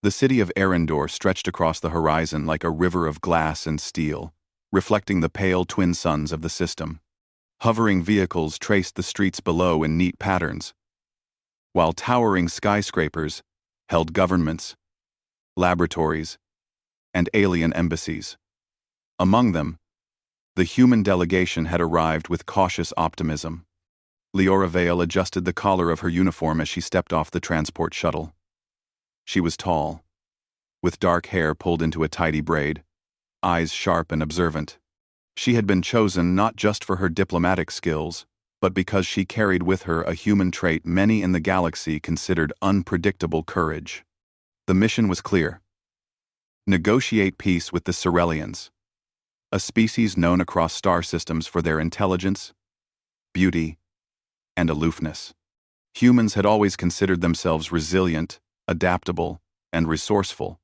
The city of Arendor stretched across the horizon like a river of glass and steel, reflecting the pale twin suns of the system. Hovering vehicles traced the streets below in neat patterns, while towering skyscrapers held governments, laboratories, and alien embassies. Among them, the human delegation had arrived with cautious optimism. Leora Vale adjusted the collar of her uniform as she stepped off the transport shuttle. She was tall, with dark hair pulled into a tidy braid, eyes sharp and observant. She had been chosen not just for her diplomatic skills, but because she carried with her a human trait many in the galaxy considered unpredictable: courage. The mission was clear: negotiate peace with the Cerelians, a species known across star systems for their intelligence, beauty, and aloofness. Humans had always considered themselves resilient, adaptable, and resourceful.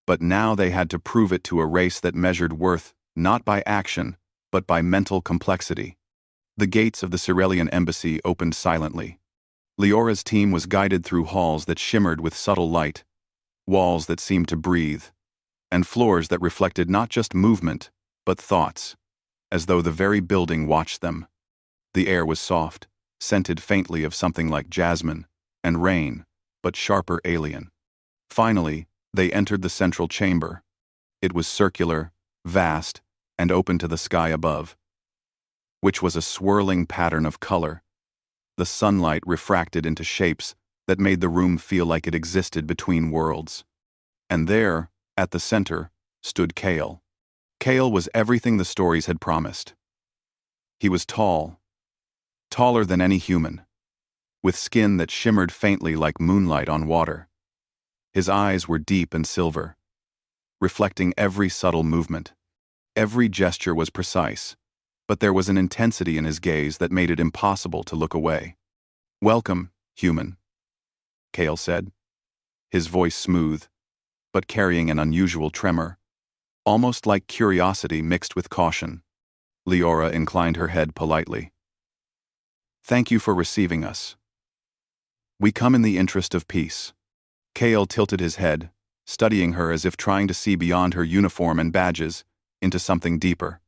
But now they had to prove it to a race that measured worth not by action, but by mental complexity. The gates of the Cerelian embassy opened silently. Leora's team was guided through halls that shimmered with subtle light, walls that seemed to breathe, and floors that reflected not just movement, but thoughts, as though the very building watched them. The air was soft, scented faintly of something like jasmine and rain, but sharper alien. Finally, they entered the central chamber. It was circular, vast, and open to the sky above, which was a swirling pattern of color. The sunlight refracted into shapes that made the room feel like it existed between worlds. And there, at the center, stood Kale. Kale was everything the stories had promised. He was tall, taller than any human, with skin that shimmered faintly like moonlight on water. His eyes were deep and silver, reflecting every subtle movement. Every gesture was precise, but there was an intensity in his gaze that made it impossible to look away. "Welcome, human," Kale said, his voice smooth, but carrying an unusual tremor, almost like curiosity mixed with caution. Leora inclined her head politely. "Thank you for receiving us. We come in the interest of peace." Kale tilted his head, studying her as if trying to see beyond her uniform and badges into something deeper.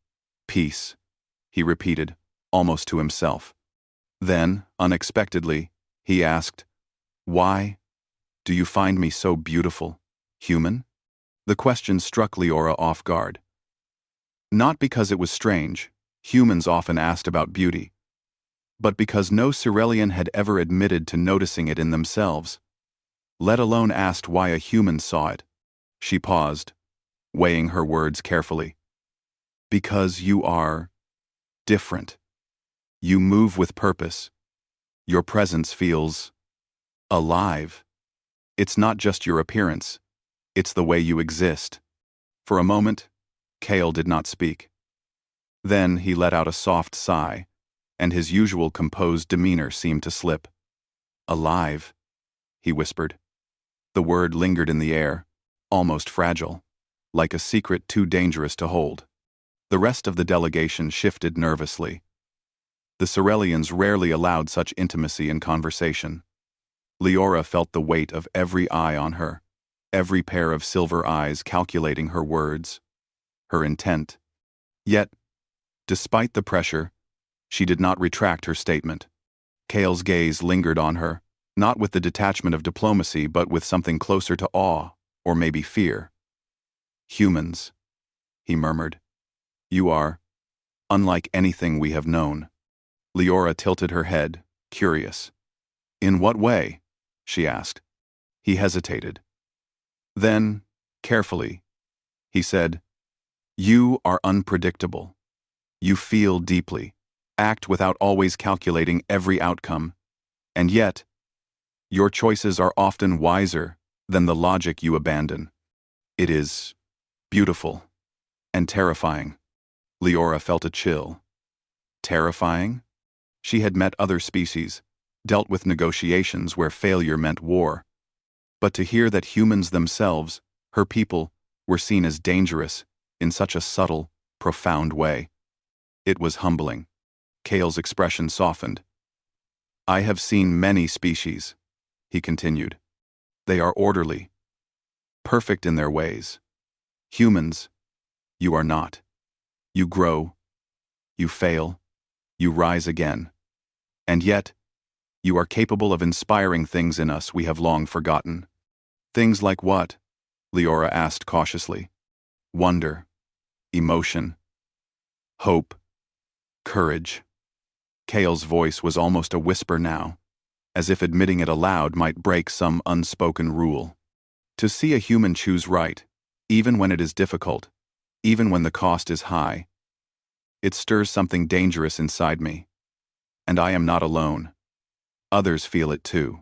"Peace," he repeated, almost to himself. Then, unexpectedly, he asked, "Why do you find me so beautiful, human?" The question struck Leora off guard. Not because it was strange, humans often asked about beauty, but because no Cerelian had ever admitted to noticing it in themselves, let alone asked why a human saw it. She paused, weighing her words carefully. "Because you are different. You move with purpose. Your presence feels alive. It's not just your appearance, it's the way you exist." For a moment, Kale did not speak. Then he let out a soft sigh, and his usual composed demeanor seemed to slip. "Alive," he whispered. The word lingered in the air, almost fragile, like a secret too dangerous to hold. The rest of the delegation shifted nervously. The Cerelians rarely allowed such intimacy in conversation. Leora felt the weight of every eye on her, every pair of silver eyes calculating her words, her intent. Yet, despite the pressure, she did not retract her statement. Kale's gaze lingered on her, not with the detachment of diplomacy, but with something closer to awe, or maybe fear. "Humans," he murmured. "You are unlike anything we have known." Leora tilted her head, curious. "In what way?" she asked. He hesitated. Then, carefully, he said, "You are unpredictable. You feel deeply, act without always calculating every outcome, and yet, your choices are often wiser than the logic you abandon. It is beautiful and terrifying." Leora felt a chill. Terrifying? She had met other species, dealt with negotiations where failure meant war. But to hear that humans themselves, her people, were seen as dangerous in such a subtle, profound way, it was humbling. Kale's expression softened. "I have seen many species," he continued. "They are orderly, perfect in their ways. Humans, you are not. You grow, you fail, you rise again. And yet, you are capable of inspiring things in us we have long forgotten. Things like what? Leora asked cautiously. Wonder, emotion, hope, courage. Kale's voice was almost a whisper now, as if admitting it aloud might break some unspoken rule. To see a human choose right, even when it is difficult, even when the cost is high, it stirs something dangerous inside me. And I am not alone. Others feel it too.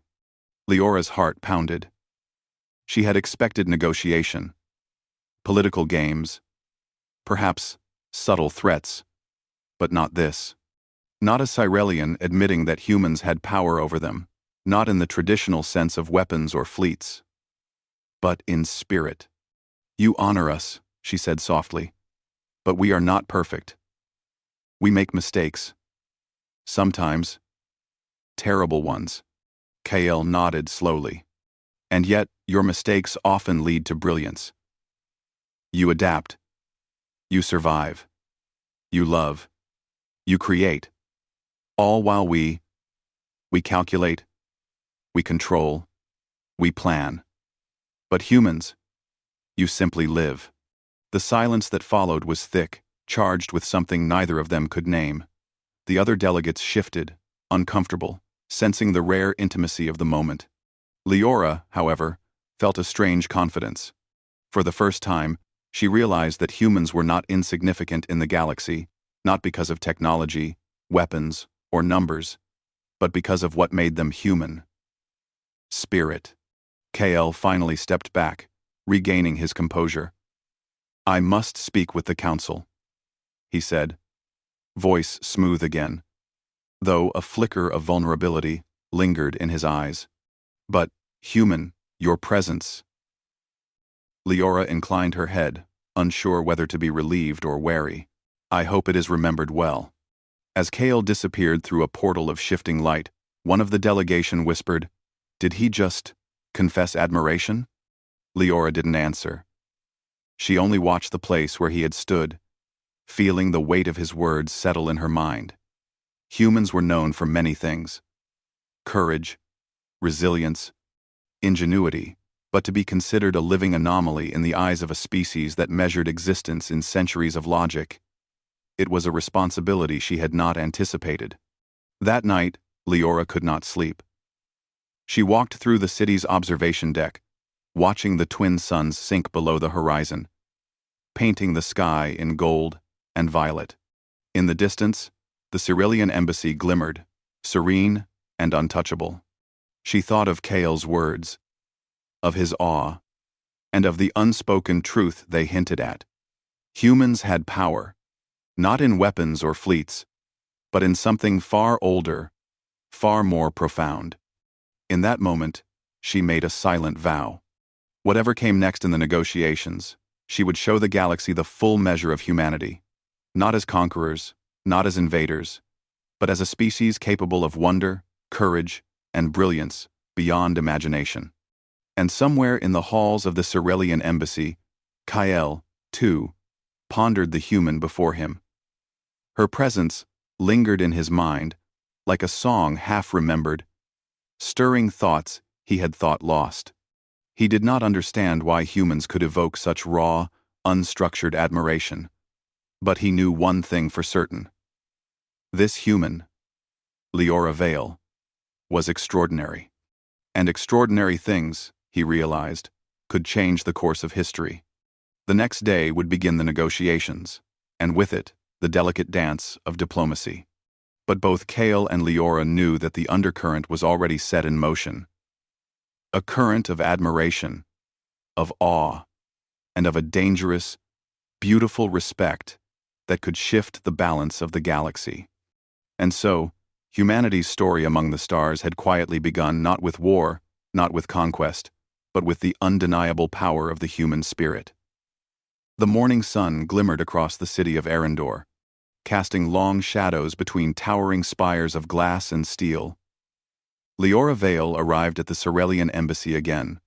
Leora's heart pounded. She had expected negotiation, political games, perhaps subtle threats, but not this. Not a Cyrelian admitting that humans had power over them, not in the traditional sense of weapons or fleets, but in spirit. You honor us, she said softly, but we are not perfect. We make mistakes. Sometimes, terrible ones. Kael nodded slowly. And yet, your mistakes often lead to brilliance. You adapt. You survive. You love. You create. All while we calculate, we control, we plan. But humans, you simply live. The silence that followed was thick, charged with something neither of them could name. The other delegates shifted, uncomfortable, sensing the rare intimacy of the moment. Leora, however, felt a strange confidence. For the first time, she realized that humans were not insignificant in the galaxy, not because of technology, weapons, or numbers, but because of what made them human. Spirit. Kael finally stepped back, regaining his composure. I must speak with the council, he said, voice smooth again, though a flicker of vulnerability lingered in his eyes. But, human, your presence. Leora inclined her head, unsure whether to be relieved or wary. I hope it is remembered well. As Kael disappeared through a portal of shifting light, one of the delegation whispered, Did he just confess admiration? Leora didn't answer. She only watched the place where he had stood, feeling the weight of his words settle in her mind. Humans were known for many things. Courage, resilience, ingenuity, but to be considered a living anomaly in the eyes of a species that measured existence in centuries of logic, it was a responsibility she had not anticipated. That night, Leora could not sleep. She walked through the city's observation deck, watching the twin suns sink below the horizon, painting the sky in gold and violet. In the distance, the Cyrilian embassy glimmered, serene and untouchable. She thought of Kael's words, of his awe, and of the unspoken truth they hinted at. Humans had power, not in weapons or fleets, but in something far older, far more profound. In that moment, she made a silent vow. Whatever came next in the negotiations, she would show the galaxy the full measure of humanity, not as conquerors, not as invaders, but as a species capable of wonder, courage, and brilliance beyond imagination. And somewhere in the halls of the Cyrilian embassy, Kael, too, pondered the human before him. Her presence lingered in his mind, like a song half-remembered, stirring thoughts he had thought lost. He did not understand why humans could evoke such raw, unstructured admiration, but he knew one thing for certain. This human, Leora Vale, was extraordinary. And extraordinary things, he realized, could change the course of history. The next day would begin the negotiations, and with it, the delicate dance of diplomacy. But both Kael and Leora knew that the undercurrent was already set in motion. A current of admiration, of awe, and of a dangerous, beautiful respect that could shift the balance of the galaxy. And so, humanity's story among the stars had quietly begun not with war, not with conquest, but with the undeniable power of the human spirit. The morning sun glimmered across the city of Arendor, casting long shadows between towering spires of glass and steel. Leora Vale arrived at the Cyrilian embassy again,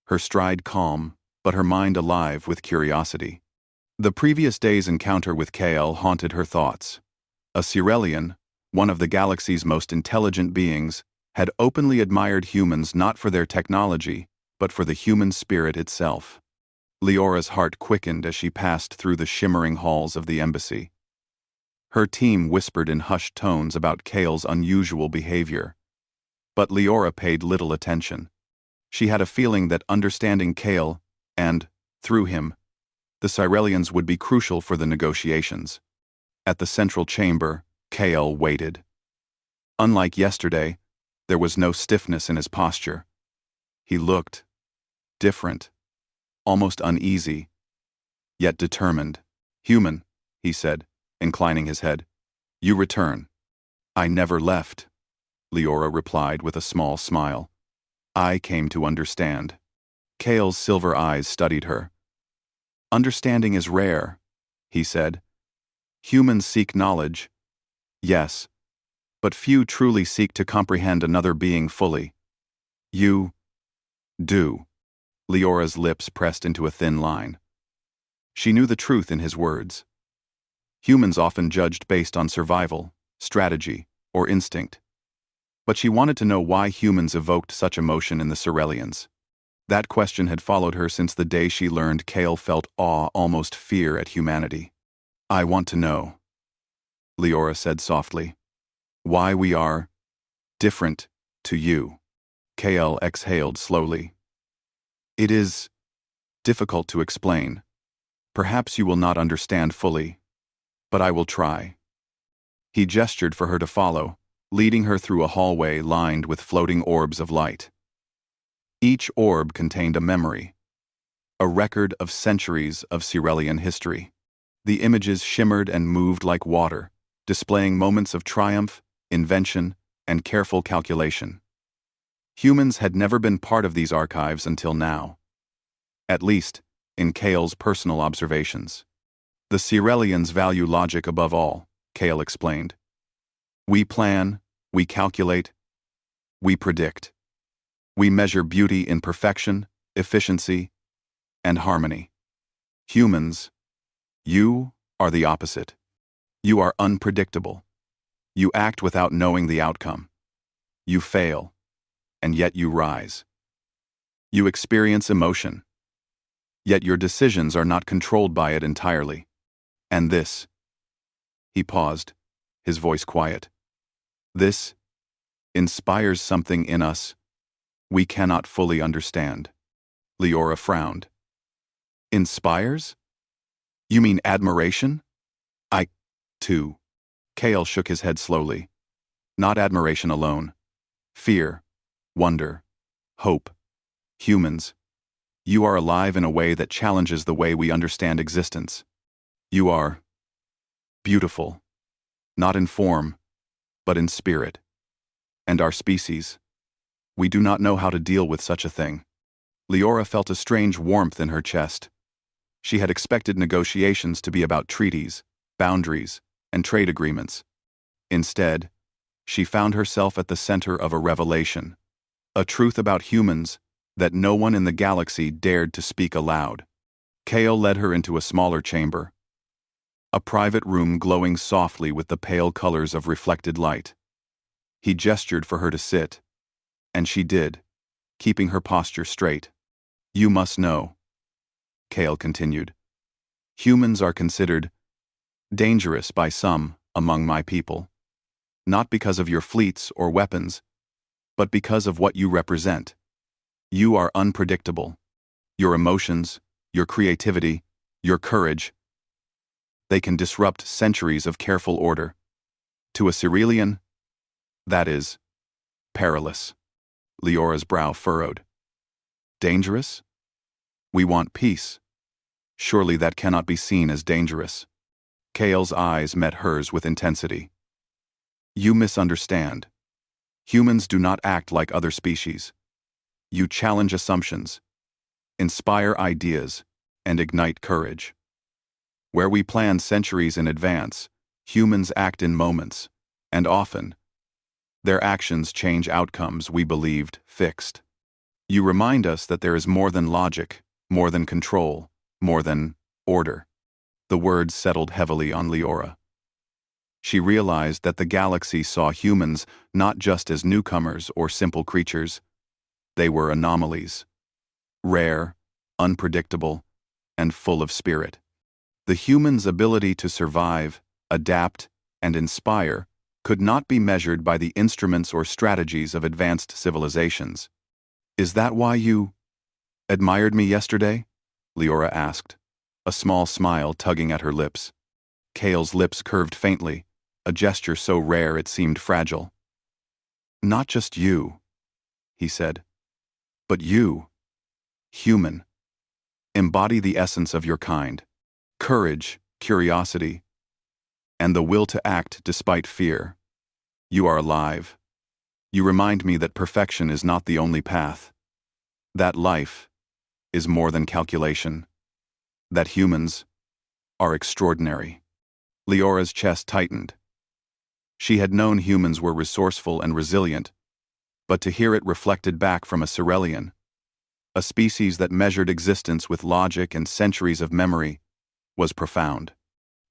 her stride calm but her mind alive with curiosity. The previous day's encounter with Kael haunted her thoughts. A Sirelian, one of the galaxy's most intelligent beings, had openly admired humans not for their technology, but for the human spirit itself. Leora's heart quickened as she passed through the shimmering halls of the embassy. Her team whispered in hushed tones about Kael's unusual behavior. But Leora paid little attention. She had a feeling that understanding Kael, and, through him, the Sirelians would be crucial for the negotiations. At the central chamber, Kael waited. Unlike yesterday, there was no stiffness in his posture. He looked different, almost uneasy, yet determined. "Human," he said, inclining his head. "You return." "I never left," Leora replied with a small smile. "I came to understand." Kael's silver eyes studied her. "Understanding is rare," he said. "Humans seek knowledge, yes, but few truly seek to comprehend another being fully. You do." Leora's lips pressed into a thin line. She knew the truth in his words. Humans often judged based on survival, strategy, or instinct. But she wanted to know why humans evoked such emotion in the Sirelians. That question had followed her since the day she learned Kael felt awe, almost fear, at humanity. "I want to know," Leora said softly, "why we are different to you." Kael exhaled slowly. "It is difficult to explain. Perhaps you will not understand fully, but I will try." He gestured for her to follow, leading her through a hallway lined with floating orbs of light. Each orb contained a memory, a record of centuries of Sirelian history. The images shimmered and moved like water, displaying moments of triumph, invention, and careful calculation. Humans had never been part of these archives until now. At least, in Kael's personal observations. "The Sirelians value logic above all," Kael explained. "We plan, we calculate, we predict. We measure beauty in perfection, efficiency, and harmony. Humans, you are the opposite. You are unpredictable. You act without knowing the outcome. You fail, and yet you rise. You experience emotion, yet your decisions are not controlled by it entirely. And this," he paused, his voice quiet, "this inspires something in us we cannot fully understand." Leora frowned. "Inspires? You mean admiration?" "I, too." Kael shook his head slowly. "Not admiration alone. Fear, wonder, hope. Humans, you are alive in a way that challenges the way we understand existence. You are beautiful, not in form, but in spirit. And our species, we do not know how to deal with such a thing." Leora felt a strange warmth in her chest. She had expected negotiations to be about treaties, boundaries, and trade agreements. Instead, she found herself at the center of a revelation, a truth about humans that no one in the galaxy dared to speak aloud. Kael led her into a smaller chamber, a private room glowing softly with the pale colors of reflected light. He gestured for her to sit, and she did, keeping her posture straight. "You must know," Kael continued. "Humans are considered dangerous by some among my people, not because of your fleets or weapons, but because of what you represent. You are unpredictable. Your emotions, your creativity, your courage, they can disrupt centuries of careful order. To a Sirelian, that is perilous." Leora's brow furrowed. "Dangerous? We want peace. Surely that cannot be seen as dangerous." Kael's eyes met hers with intensity. "You misunderstand. Humans do not act like other species. You challenge assumptions, inspire ideas, and ignite courage. Where we plan centuries in advance, humans act in moments, and often, their actions change outcomes we believed fixed. You remind us that there is more than logic, more than control, more than order. The words settled heavily on Leora. She realized that the galaxy saw humans not just as newcomers or simple creatures. They were anomalies. Rare, unpredictable, and full of spirit. The human's ability to survive, adapt, and inspire could not be measured by the instruments or strategies of advanced civilizations. "Is that why you admired me yesterday?" Leora asked, a small smile tugging at her lips. Kale's lips curved faintly, a gesture so rare it seemed fragile. "Not just you," he said, "but you, human. Embody the essence of your kind. Courage, curiosity, and the will to act despite fear. You are alive. You remind me that perfection is not the only path. That life is more than calculation. That humans are extraordinary." Leora's chest tightened. She had known humans were resourceful and resilient, but to hear it reflected back from a Cerelian, a species that measured existence with logic and centuries of memory, was profound.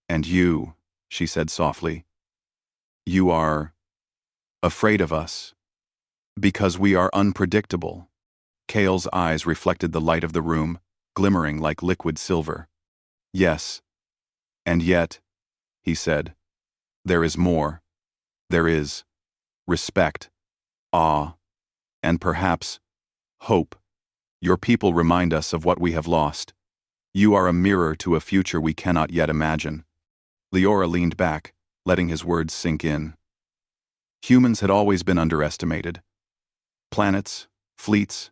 "And you," she said softly, "you are afraid of us, because we are unpredictable." Kale's eyes reflected the light of the room, glimmering like liquid silver. "Yes, and yet," he said, "there is more. There is respect, awe, and perhaps hope. Your people remind us of what we have lost. You are a mirror to a future we cannot yet imagine." Leora leaned back, letting his words sink in. Humans had always been underestimated. Planets, fleets,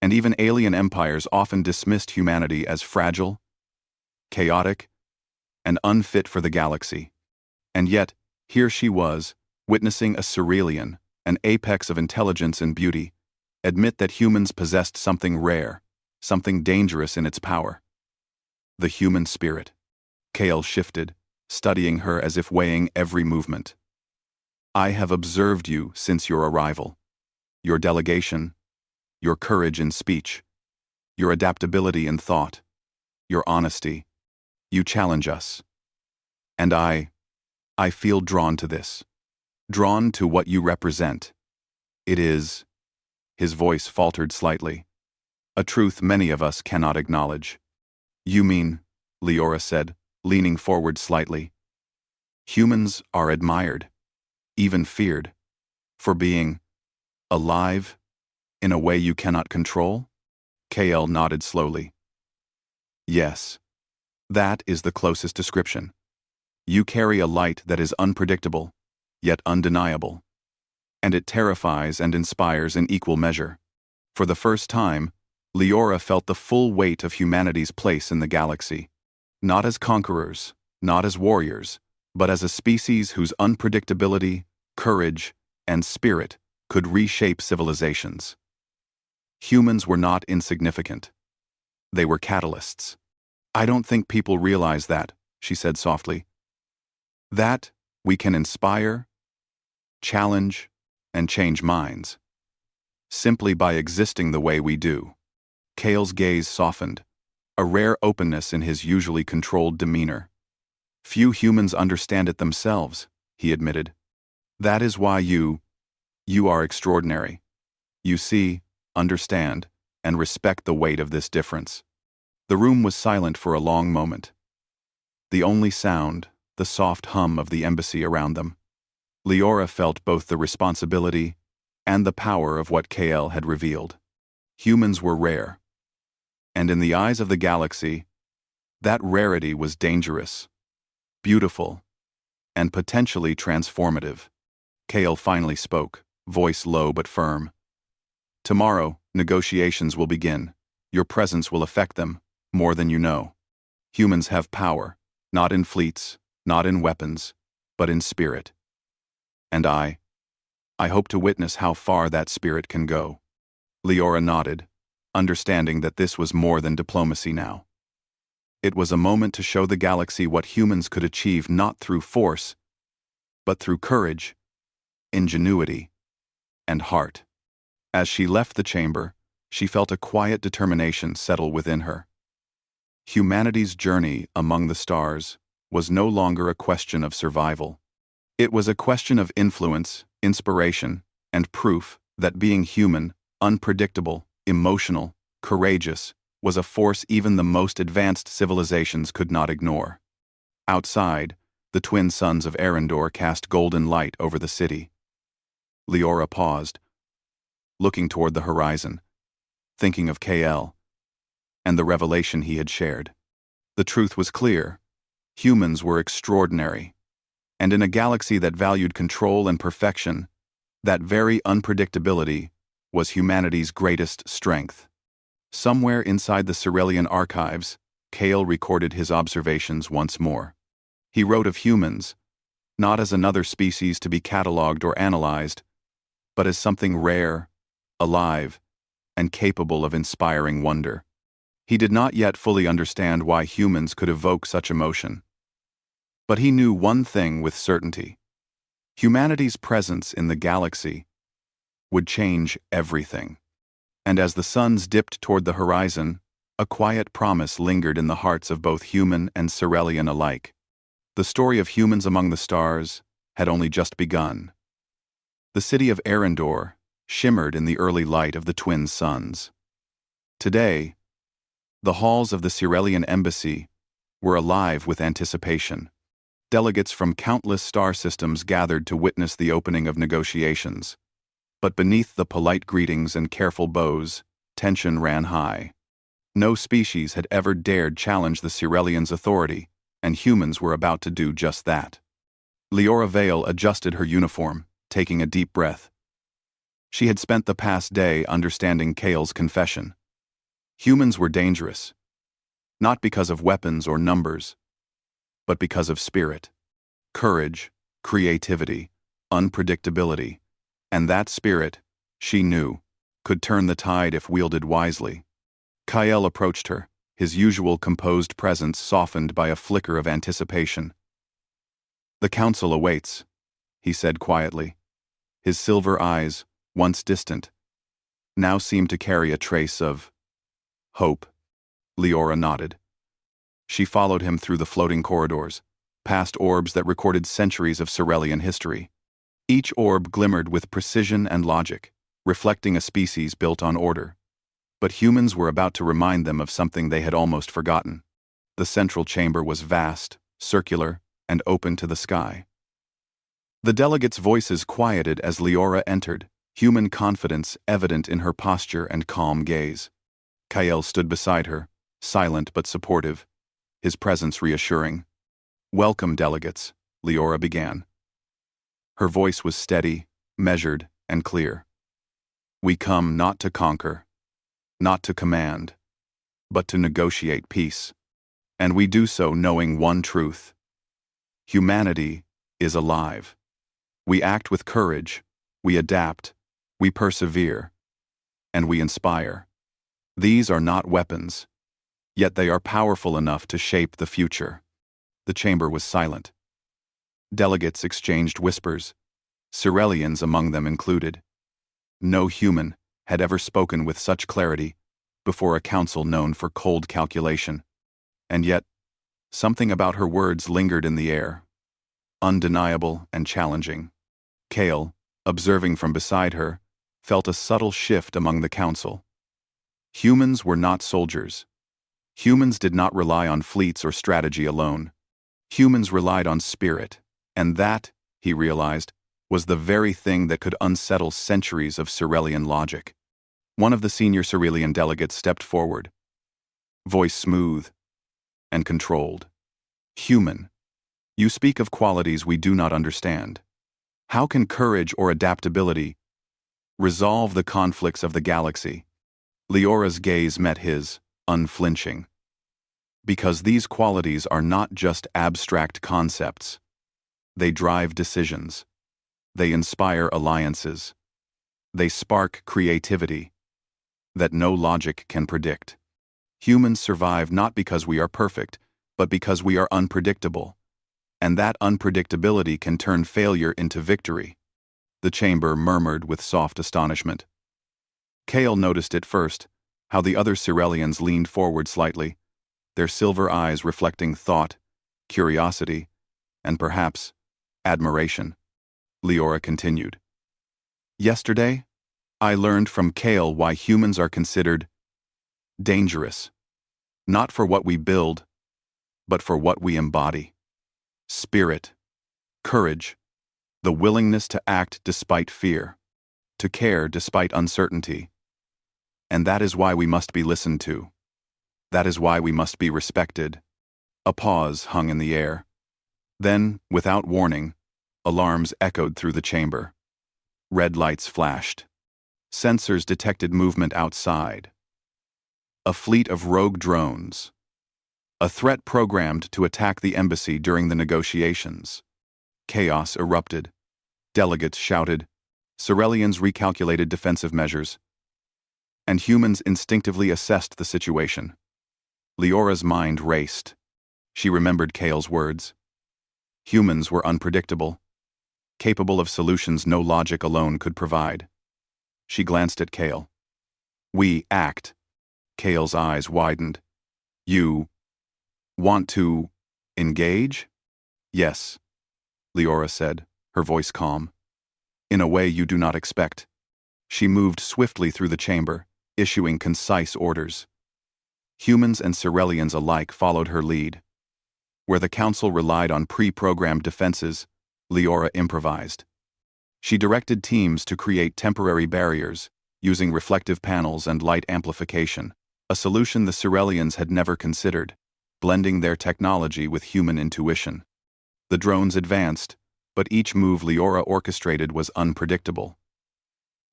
and even alien empires often dismissed humanity as fragile, chaotic, and unfit for the galaxy. And yet, here she was, witnessing a Cerelian, an apex of intelligence and beauty, admit that humans possessed something rare, something dangerous in its power. The human spirit. Kale shifted, studying her as if weighing every movement. "I have observed you since your arrival. Your delegation, your courage in speech, your adaptability in thought, your honesty. You challenge us. And I feel drawn to this. Drawn to what you represent. It is," his voice faltered slightly, "a truth many of us cannot acknowledge." "You mean," Leora said, leaning forward slightly, "humans are admired, even feared, for being alive in a way you cannot control?" KL nodded slowly. "Yes, that is the closest description. You carry a light that is unpredictable, yet undeniable. And it terrifies and inspires in equal measure." For the first time, Leora felt the full weight of humanity's place in the galaxy. Not as conquerors, not as warriors, but as a species whose unpredictability, courage, and spirit could reshape civilizations. Humans were not insignificant. They were catalysts. "I don't think people realize that," she said softly. "That we can inspire, challenge, and change minds, simply by existing the way we do." Kale's gaze softened, a rare openness in his usually controlled demeanor. "Few humans understand it themselves," he admitted. "That is why you are extraordinary. You see, understand, and respect the weight of this difference." The room was silent for a long moment. The only sound, the soft hum of the embassy around them. Leora felt both the responsibility and the power of what KL had revealed. Humans were rare. And in the eyes of the galaxy, that rarity was dangerous, beautiful, and potentially transformative. KL finally spoke, voice low but firm. "Tomorrow, negotiations will begin. Your presence will affect them, more than you know. Humans have power, not in fleets, not in weapons, but in spirit. And I hope to witness how far that spirit can go." Leora nodded, understanding that this was more than diplomacy now. It was a moment to show the galaxy what humans could achieve not through force, but through courage, ingenuity, and heart. As she left the chamber, she felt a quiet determination settle within her. Humanity's journey among the stars was no longer a question of survival. It was a question of influence, inspiration, and proof that being human, unpredictable, emotional, courageous, was a force even the most advanced civilizations could not ignore. Outside, the twin suns of Arendor cast golden light over the city. Leora paused, looking toward the horizon, thinking of KL, and the revelation he had shared. The truth was clear. Humans were extraordinary. And in a galaxy that valued control and perfection, that very unpredictability was humanity's greatest strength. Somewhere inside the Cerealian archives, Kale recorded his observations once more. He wrote of humans, not as another species to be catalogued or analyzed, but as something rare, alive, and capable of inspiring wonder. He did not yet fully understand why humans could evoke such emotion. But he knew one thing with certainty. Humanity's presence in the galaxy would change everything. And as the suns dipped toward the horizon, a quiet promise lingered in the hearts of both human and Cerealian alike. The story of humans among the stars had only just begun. The city of Arendor shimmered in the early light of the twin suns. Today, the halls of the Cerealian embassy were alive with anticipation. Delegates from countless star systems gathered to witness the opening of negotiations. But beneath the polite greetings and careful bows, tension ran high. No species had ever dared challenge the Cerealians' authority, and humans were about to do just that. Leora Vale adjusted her uniform, taking a deep breath. She had spent the past day understanding Kale's confession. Humans were dangerous, not because of weapons or numbers, but because of spirit, courage, creativity, unpredictability, and that spirit, she knew, could turn the tide if wielded wisely. Kyle approached her, his usual composed presence softened by a flicker of anticipation. "The council awaits," he said quietly. His silver eyes, once distant, now seemed to carry a trace of hope. Leora nodded. She followed him through the floating corridors, past orbs that recorded centuries of Cerealian history. Each orb glimmered with precision and logic, reflecting a species built on order. But humans were about to remind them of something they had almost forgotten. The central chamber was vast, circular, and open to the sky. The delegates' voices quieted as Leora entered, human confidence evident in her posture and calm gaze. Kyle stood beside her, silent but supportive, his presence reassuring. "Welcome, delegates," Leora began. Her voice was steady, measured, and clear. "We come not to conquer, not to command, but to negotiate peace. And we do so knowing one truth. Humanity is alive. We act with courage, we adapt, we persevere, and we inspire. These are not weapons, yet they are powerful enough to shape the future." The chamber was silent. Delegates exchanged whispers, Cerealians among them included. No human had ever spoken with such clarity before a council known for cold calculation. And yet, something about her words lingered in the air, undeniable and challenging. Kale, observing from beside her, felt a subtle shift among the council. Humans were not soldiers. Humans did not rely on fleets or strategy alone. Humans relied on spirit, and that, he realized, was the very thing that could unsettle centuries of Cerealian logic. One of the senior Cerealian delegates stepped forward, voice smooth and controlled. "Human, you speak of qualities we do not understand. How can courage or adaptability resolve the conflicts of the galaxy?" Leora's gaze met his, unflinching. "Because these qualities are not just abstract concepts. They drive decisions. They inspire alliances. They spark creativity that no logic can predict. Humans survive not because we are perfect, but because we are unpredictable. And that unpredictability can turn failure into victory." The chamber murmured with soft astonishment. Kale noticed it first, how the other Cirellians leaned forward slightly, their silver eyes reflecting thought, curiosity, and perhaps admiration. Leora continued. Yesterday, I learned from Kale why humans are considered dangerous, not for what we build, but for what we embody. Spirit, courage, the willingness to act despite fear, to care despite uncertainty. And that is why we must be listened to. That is why we must be respected. A pause hung in the air. Then, without warning, alarms echoed through the chamber. Red lights flashed. Sensors detected movement outside. A fleet of rogue drones. A threat programmed to attack the embassy during the negotiations. Chaos erupted. Delegates shouted. Cirellians recalculated defensive measures. And humans instinctively assessed the situation. Leora's mind raced. She remembered Kale's words. Humans were unpredictable, capable of solutions no logic alone could provide. She glanced at Kale. We act. Kale's eyes widened. You want to engage? Yes, Leora said, her voice calm. In a way you do not expect. She moved swiftly through the chamber, issuing concise orders. Humans and Cirellians alike followed her lead. Where the Council relied on pre-programmed defenses, Leora improvised. She directed teams to create temporary barriers, using reflective panels and light amplification, a solution the Cirellians had never considered, blending their technology with human intuition. The drones advanced, but each move Leora orchestrated was unpredictable.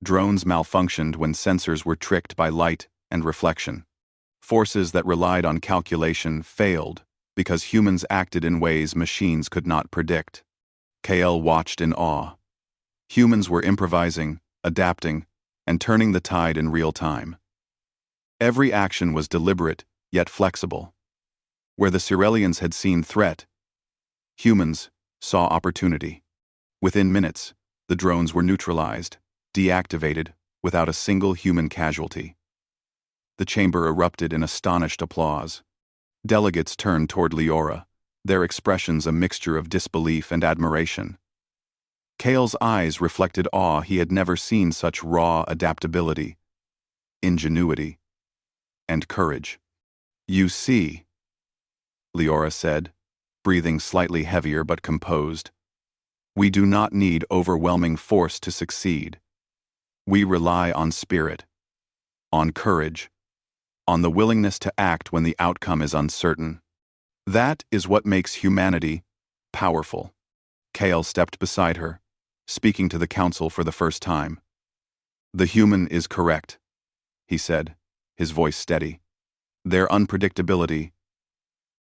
Drones malfunctioned when sensors were tricked by light and reflection. Forces that relied on calculation failed because humans acted in ways machines could not predict. Kale watched in awe. Humans were improvising, adapting, and turning the tide in real time. Every action was deliberate, yet flexible. Where the Cirellians had seen threat, humans saw opportunity. Within minutes, the drones were neutralized, deactivated, without a single human casualty. The chamber erupted in astonished applause. Delegates turned toward Leora, their expressions a mixture of disbelief and admiration. Kale's eyes reflected awe. He had never seen such raw adaptability, ingenuity, and courage. You see, Leora said, breathing slightly heavier but composed. We do not need overwhelming force to succeed. We rely on spirit, on courage, on the willingness to act when the outcome is uncertain. That is what makes humanity powerful. Kale stepped beside her, speaking to the Council for the first time. The human is correct, he said, his voice steady. Their unpredictability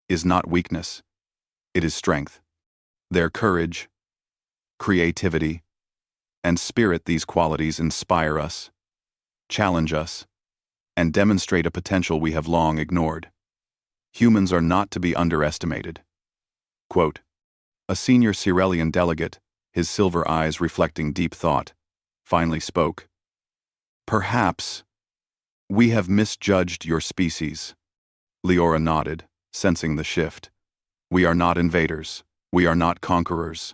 is not weakness, it is strength. Their courage, creativity, and spirit, these qualities inspire us, challenge us, and demonstrate a potential we have long ignored. Humans are not to be underestimated. Quote, a senior Cirellian delegate, his silver eyes reflecting deep thought, finally spoke. Perhaps we have misjudged your species. Leora nodded, sensing the shift. We are not invaders, we are not conquerors,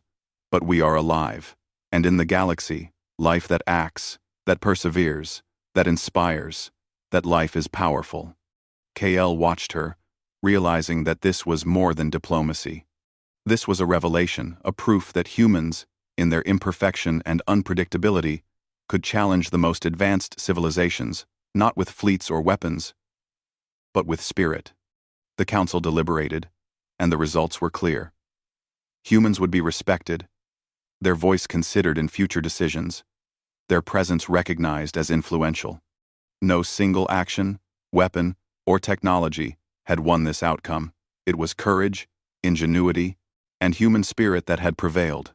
but we are alive, and in the galaxy, life that acts, that perseveres, that inspires, that life is powerful. KL watched her, realizing that this was more than diplomacy. This was a revelation, a proof that humans, in their imperfection and unpredictability, could challenge the most advanced civilizations, not with fleets or weapons, but with spirit. The Council deliberated, and the results were clear. Humans would be respected, their voice considered in future decisions, their presence recognized as influential. No single action, weapon, or technology had won this outcome. It was courage, ingenuity, and human spirit that had prevailed.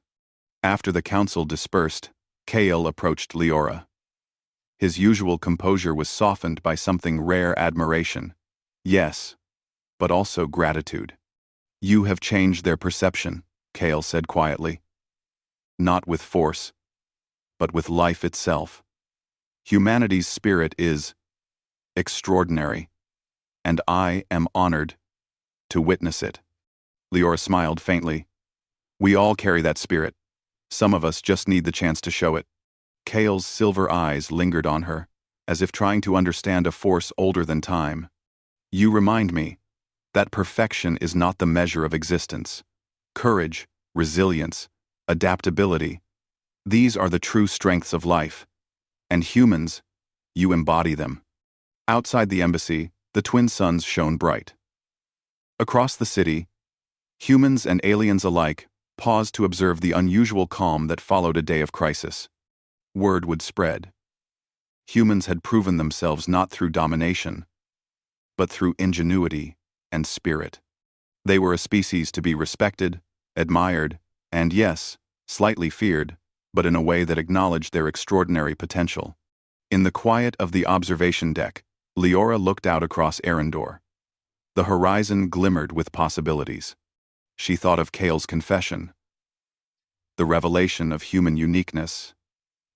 After the Council dispersed, Kale approached Leora. His usual composure was softened by something rare: admiration. Yes, but also gratitude. You have changed their perception, Kale said quietly. Not with force, but with life itself. Humanity's spirit is extraordinary, and I am honored to witness it. Leora smiled faintly. We all carry that spirit. Some of us just need the chance to show it. Kale's silver eyes lingered on her, as if trying to understand a force older than time. You remind me that perfection is not the measure of existence. Courage, resilience, adaptability, these are the true strengths of life. And humans, you embody them. Outside the embassy, the twin suns shone bright. Across the city, humans and aliens alike paused to observe the unusual calm that followed a day of crisis. Word would spread. Humans had proven themselves not through domination, but through ingenuity and spirit. They were a species to be respected, admired, and yes, slightly feared, but in a way that acknowledged their extraordinary potential. In the quiet of the observation deck, Leora looked out across Arendor. The horizon glimmered with possibilities. She thought of Kale's confession, the revelation of human uniqueness,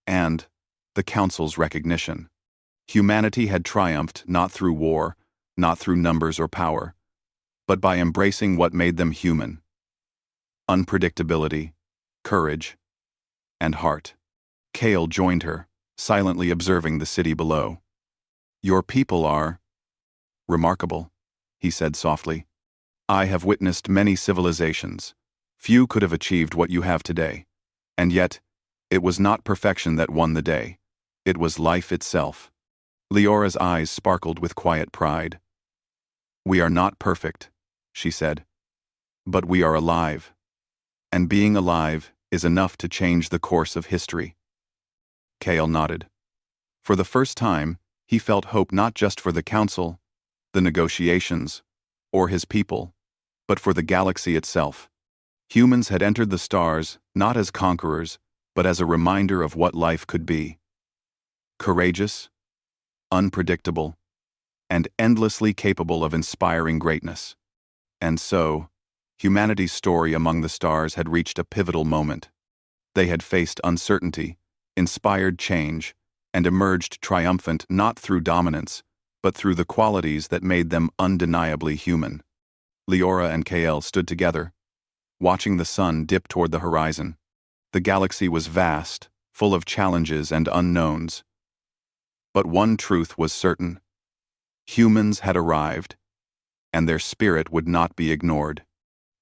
and the Council's recognition. Humanity had triumphed not through war, not through numbers or power, but by embracing what made them human: unpredictability, courage, and heart. Kale joined her, silently observing the city below. Your people are remarkable, he said softly. I have witnessed many civilizations. Few could have achieved what you have today. And yet, it was not perfection that won the day. It was life itself. Leora's eyes sparkled with quiet pride. We are not perfect, she said. But we are alive. And being alive is enough to change the course of history. Kale nodded. For the first time, he felt hope not just for the Council, the negotiations, or his people, but for the galaxy itself. Humans had entered the stars not as conquerors, but as a reminder of what life could be. Courageous, unpredictable, and endlessly capable of inspiring greatness. And so, humanity's story among the stars had reached a pivotal moment. They had faced uncertainty, inspired change, and emerged triumphant not through dominance, but through the qualities that made them undeniably human. Leora and Kale stood together, watching the sun dip toward the horizon. The galaxy was vast, full of challenges and unknowns. But one truth was certain. Humans had arrived, and their spirit would not be ignored.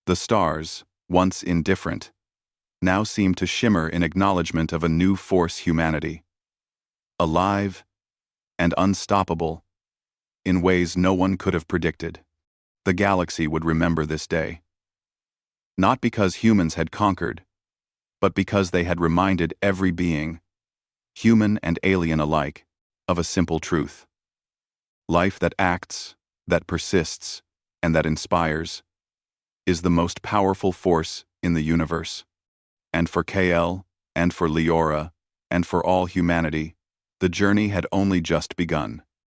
The stars, once indifferent, now seemed to shimmer in acknowledgement of a new force: humanity. Alive and unstoppable, in ways no one could have predicted. The galaxy would remember this day. Not because humans had conquered, but because they had reminded every being, human and alien alike, of a simple truth. Life that acts, that persists, and that inspires is the most powerful force in the universe. And for Kale, and for Leora, and for all humanity, the journey had only just begun.